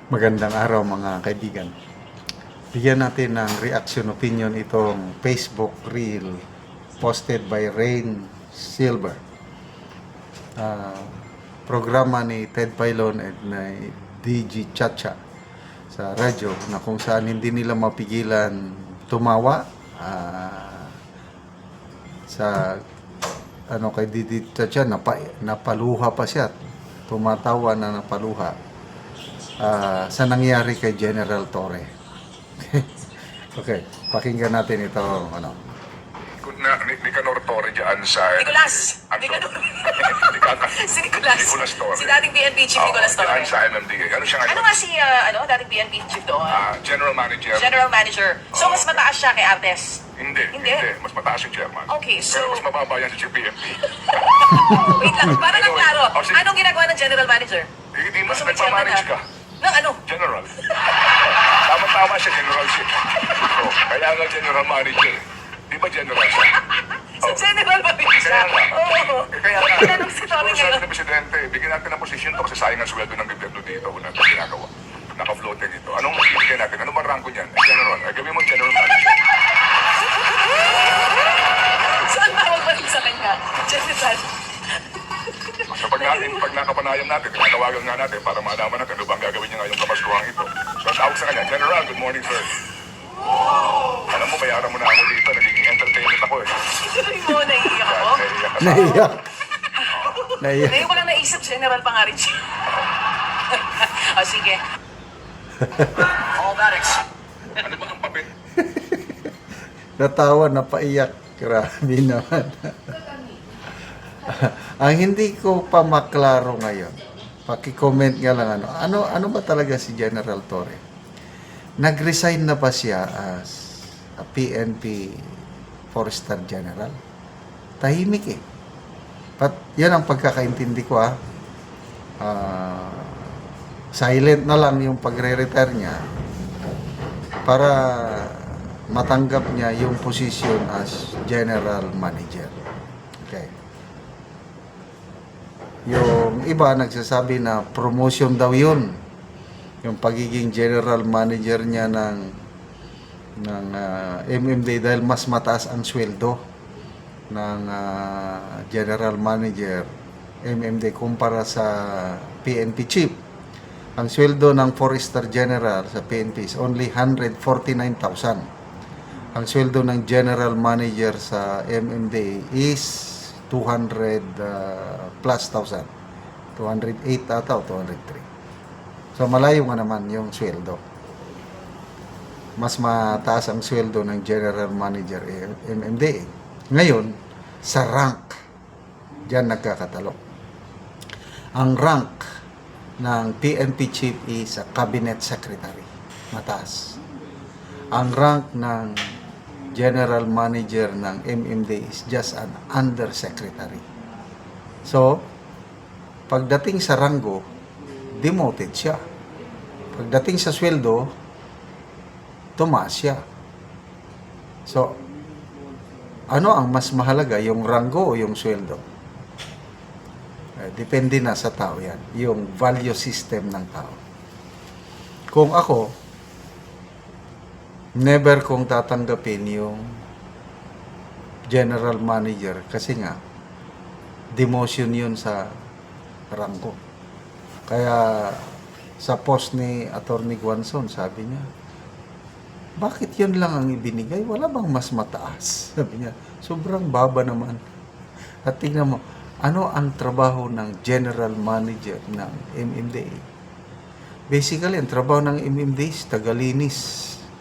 Magandang araw mga kaibigan. Bigyan natin ng reaction opinion itong Facebook Reel posted by Rain Silver. Ah, programa ni Ted Filon at ni DG Chacha sa radyo na kung saan hindi nila mapigilan tumawa sa kay DG Chacha napaluha pa siya, tumatawa na napaluha sa nangyari kay General Torre. Okay, pakinggan natin ito Nicanor Torre dyan sa... Nicolas! Si Nicolas. Nicolas Torre. Si dating PNP Chief Nicolas Torre. Dyan sa MMDA. Ano siya ngayon? Ano nga si dating PNP Chief doon? General Manager. General Manager. So, mas mataas siya kay Artes? Hindi. Mas mataas yung chairman. Okay, so... Pero mas mababa yan sa PNP. Wait lang, para lang klaro. Sige. Anong ginagawa ng General Manager? Hindi mas Gusto mo chairman, nagmamanage ha? ka. Ng ano? General. Tama-tama siya, generalship. Kaya nga general manager. Di ba general siya? So, General ba din siya? Kaya nga. Oo. Kaya nga. Anong si Torre Siguro sabi ngayon? ng Presidente, bigyan natin ng posisyon to kasi sayang ang sweldo ng gobyerno dito. Unang ginagawa. Naka-floating ito. Anong bigyan natin? Ano bang rango niyan? General. Gawin mo general manager. So, ang tawag pa rin sa kanya? General. So pag nakapanayam natin, tinatawagan nga natin para malaman natin ano bang gagawin niya ngayong kamasluhang ito. So ang tawag sa kanya, General, good morning sir. Alam mo, bayaran mo na ako dito, nagiging entertainment ako eh. Tuloy mo, naiiyak ako. Naiiyak ka sa naiyak. Naiyak. Ngayon ko lang naisip, General pa nga rin siya. O, sige. all that Ano ba ang papel? Natawa, napaiyak. Grabe naman. Ang hindi ko pa maklaro ngayon, paki-comment nga lang ano ba talaga si General Torre? Nag-resign na ba siya as a PNP 4-star general? Tahimik eh. Yan ang pagkakaintindi ko silent na lang yung pagre-retire niya para matanggap niya yung position as general manager. Okay. Yung iba nagsasabi na promotion daw yun. Yung pagiging general manager niya ng MMD dahil mas mataas ang sweldo ng general manager MMD kumpara sa PNP chief. Ang sweldo ng 4-star general sa PNP is only 149,000. Ang sweldo ng general manager sa MMD is 200 plus thousand. 208 ata o 203. So malayo nga naman yung sweldo. Mas mataas ang sweldo ng general manager MMDA. Ngayon, sa rank, diyan nagkakatalo. Ang rank ng PNP chief is a cabinet secretary. Mataas. Ang rank ng general manager ng MMD is just an undersecretary. So, pagdating sa ranggo, demoted siya. Pagdating sa sweldo, tumaas siya. So, ano ang mas mahalaga, yung ranggo o yung sweldo? Depende na sa tao yan. Yung value system ng tao. Kung ako, never kong tatanggapin yung general manager kasi nga demotion yun sa ranggo. Kaya sa post ni Attorney Guanzon, sabi niya, bakit yun lang ang ibinigay? Wala bang mas mataas? Sabi niya, sobrang baba naman. At tingnan mo, ano ang trabaho ng general manager ng MMDA? Basically, ang trabaho ng MMDA is tagalinis,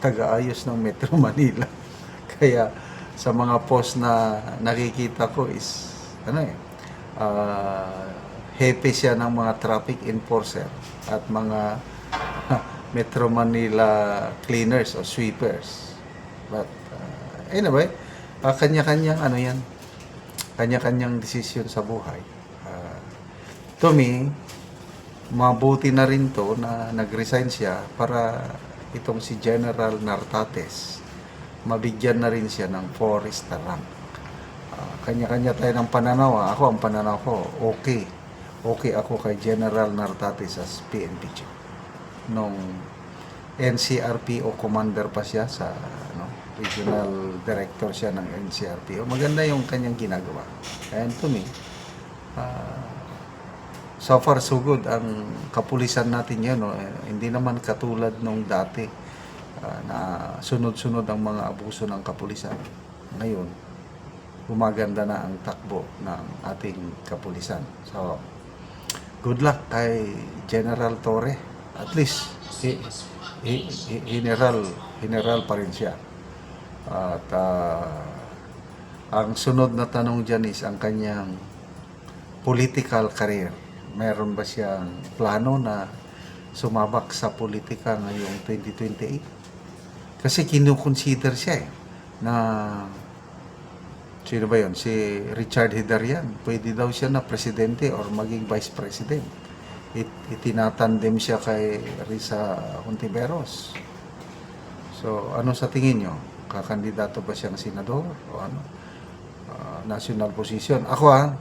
taga-ayos ng Metro Manila. Kaya sa mga post na nakikita ko is hepe siya ng mga traffic enforcer at mga Metro Manila cleaners o sweepers. But anyway, kanya-kanyang yan, kanya-kanyang desisyon sa buhay. To me, mabuti na rin to na nag-resign siya para itong si General Nartates, mabigyan na rin siya ng 4-star rank. Kanya-kanya tayo ng pananaw. Ako, ang pananaw ko, okay ako kay General Nartates as PNP chief. nung NCRPO commander pa siya sa regional director siya ng NCRPO. Maganda yung kanyang ginagawa. And to me, so far so good ang kapulisan natin yan. Hindi naman katulad nung dati na sunod-sunod ang mga abuso ng kapulisan. Ngayon, gumaganda na ang takbo ng ating kapulisan. So, good luck kay General Torre. At least, general pa rin siya. At ang sunod na tanong dyan is ang kanyang political career. Meron ba siyang plano na sumabak sa politika ngayong 2028? Kasi kinukonsider siya na sino ba yun? Si Richard Hidarian. Pwede daw siya na presidente or maging vice president. Itinatandem siya kay Risa Hontiveros. So, ano sa tingin nyo? Kakandidato ba siyang senador? O ano? National position. Ako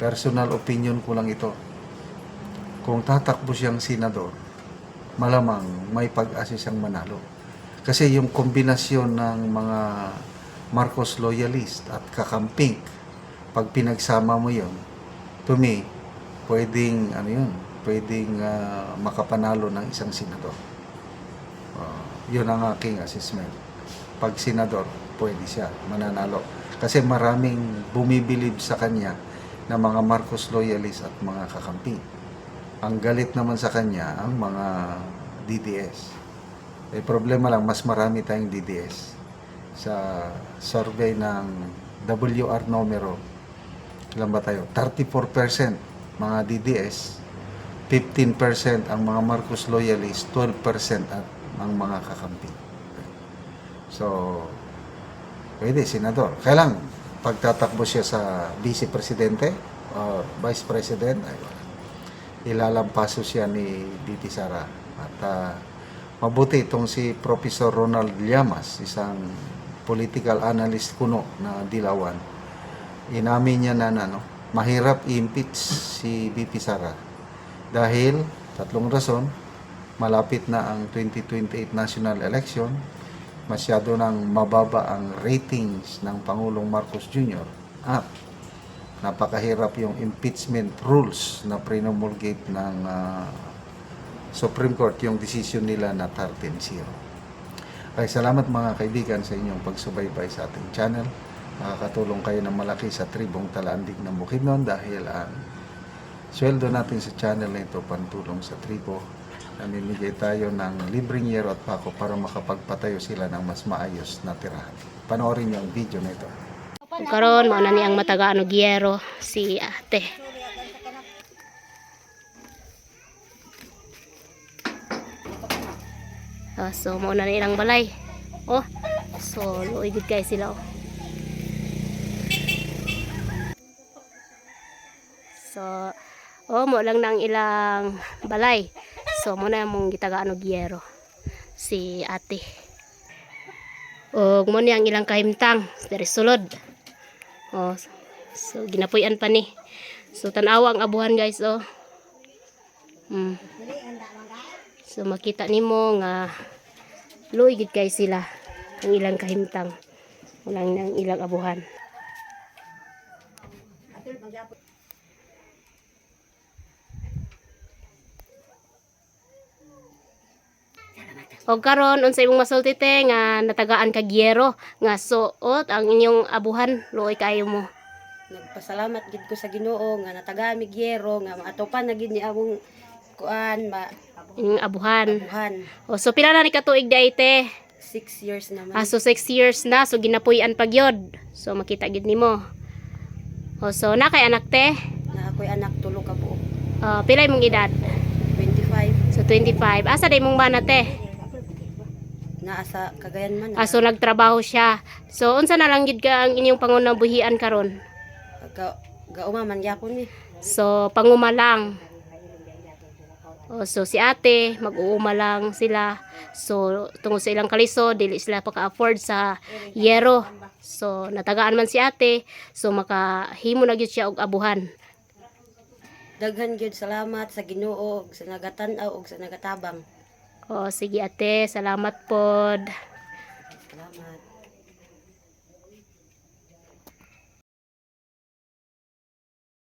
personal opinion ko lang ito. Kung tatakbo siyang senador, malamang may pag-asa siyang manalo. Kasi yung kombinasyon ng mga Marcos loyalist at kakamping, pag pinagsama mo yun, to me, pwedeng makapanalo ng isang senador. Yun ang aking assessment. Pag senador, pwede siya mananalo. Kasi maraming bumibilib sa kanya na mga Marcos loyalist at mga kakamping. Ang galit naman sa kanya ang mga DDS. Problema lang, mas marami tayong DDS. Sa survey ng WR numero, ilan ba tayo? 34% mga DDS, 15% ang mga Marcos loyalist, 12% at ang mga kakampi. So, pwede, senador. Kailang pagtatakbo siya sa vice presidente o vice president, ilalampaso siya ni BP Sara. At mabuti itong si Professor Ronald Llamas, isang political analyst kuno na Dilawan. Inamin niya na mahirap i-impeach si BP Sara dahil tatlong rason. Malapit na ang 2028 national election, masyado nang mababa ang ratings ng Pangulong Marcos Jr. at napakahirap yung impeachment rules na promulgate ng Supreme Court, yung decision nila na 13-0. Ay, salamat mga kaibigan sa inyong pagsubaybay sa ating channel. Makakatulong kayo ng malaki sa tribong Talaandig ng Bukidnon dahil ang sweldo natin sa channel na ito pantulong sa tribo. Namimigay tayo ng libreng yero at pako para makapagpatayo sila ng mas maayos na tirahan. Panoorin niyo ang video na ito. Karon mao na ni ang matagaan og yero si ate. So mao na ni ilang balay. So luoy gid kay sila. So mo lang nang ilang balay. So mo na mong gitagaan og yero si ate. Og mo ni ang ilang kahimtang dari sulod. So ginapuy-an pa ni. So tan-awa ang abuhan guys So makita nimo nga luoy gid kay sila ang ilang kahimtang. Walang nang ilang abuhan. O karon unsay imong masulti te nga natagaan kag yero nga suot ang inyong abuhan luoy kayo mo. Nagpasalamat gid ko sa Ginoo nga natagaan mi yero nga maatopan na gid ni among kuan Inyong abuhan. abuhan. So pila na ni katuig day te? 6 years naman. So 6 years na so ginapuy-an pagyod. So makita gid nimo. So na kay anak te? Na ako'y anak tulo ka buok. Pila imong edad? 25 So 25. Asa day mong bana te? naa sa Cagayan man. So nagtrabaho siya. So unsa na lang gid ka ang inyong pangunabuhian karon? Gauma man gyapon ni. So panguma lang. So si ate mag-uuma lang sila. So tungod sa ilang kaliso dili sila paka-afford sa yero. So natagaan man si ate. So makahimo na gyud siya og abuhan. Daghan gyud salamat sa Ginoo ug sa nagatan-aw ug sa nagatabang. O sige ate, salamat pod. Salamat.